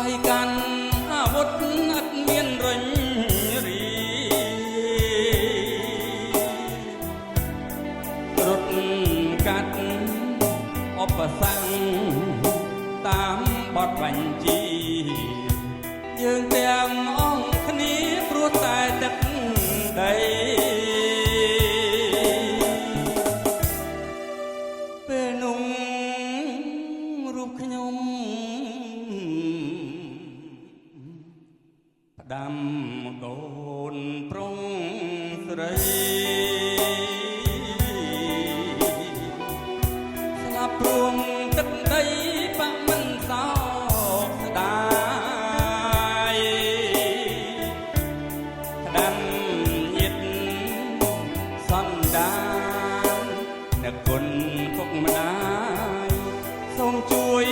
ដៃកាន់អាវុធអត់មានរញរីរត់កាត់ឧបសគ្គតាមបទបញ្ជីយើងទាំងអង្គគ្នាព្រោះតែទឹកដីពេលនោះរូបខ្ញុំផ្ដាំកូនប្រុងស្រីស្លាប់ព្រមទឹកដីបាក់មិនសោកស្ដាយផ្ដាំញាតសន្តាននឹកគុណពុកម្ដាយសូមជួយ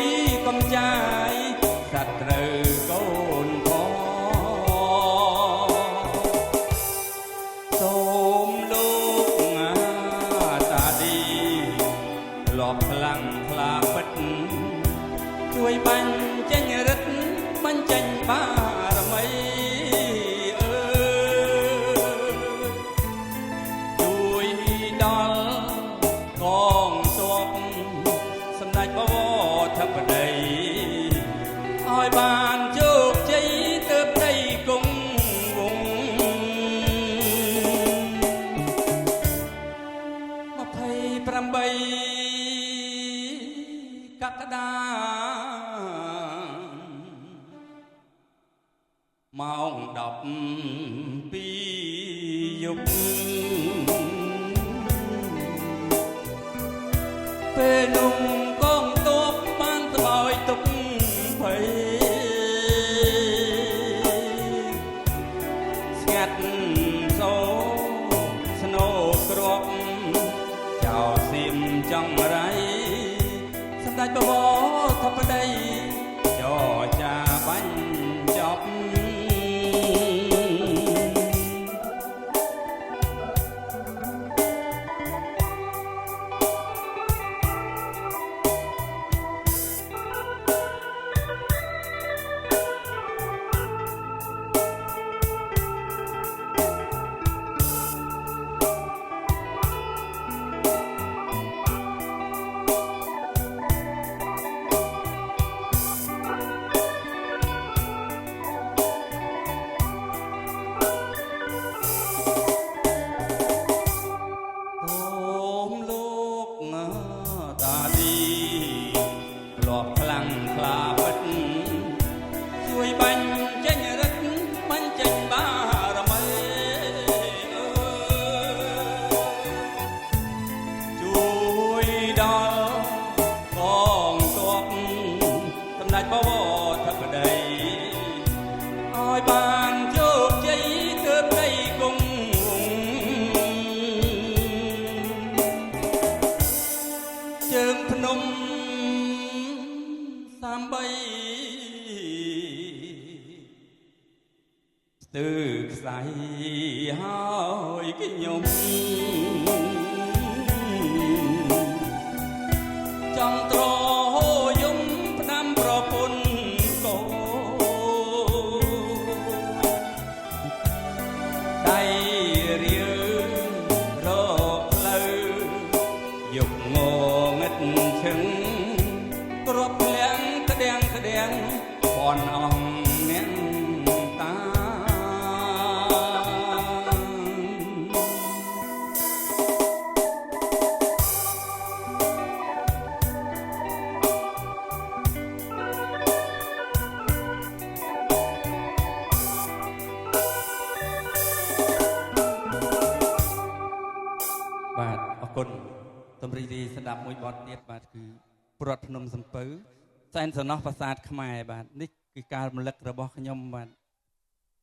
កំចាយសត្រូវកូនផងសូមលោកតាឌីលបខ្លាំងខ្លាពិតជួយបាញ់ចេញរិទ្ធបាញ់ចេញបារមីអើយជួយដល់កងទ័ពសម្ដេចបវរធិបតីឲ្យបានជោគជ័យទើបដីគង់វង្ស28កក្កដាម៉ោង12យប់ពេលនោះកងទ័ពបានត្បោយទុកភ័យស្ងាត់សូស្នូគ្រាប់ចោលសៀមចង្រៃសម្ដេចបវរធិបតីចរចាបាញ់ចប់តាឌីលបខ្លាំងខ្លាពិតជួយបាញ់ចេញរិទ្ធបាញ់ចេញបារមីជួយដល់កងទ័ពសម្ដេចបវរធិបតីឲ្យបានជោគជ័យទើបដីគង់ជើងភ្នំ33ស្ទើរខ្សែហើយខ្ញុំចង់ត្រហូយំផ្ដាំប្រពន្ធកូនដៃរៀលរកផ្លូវយកងងឹតឈឹងគ្រាប់ភ្លាំងក្តាំងក្តាំងបនអង្គអ្នកតាបាទអរគុណតម្រីទីស្ដាប់មួយបទទៀតបាទគឺព្រាត់ភ្នំសំពៅសែនសំណោះប្រាសាទខ្មែរបាទនេះគឺការរំលឹករបស់ខ្ញុំបាទ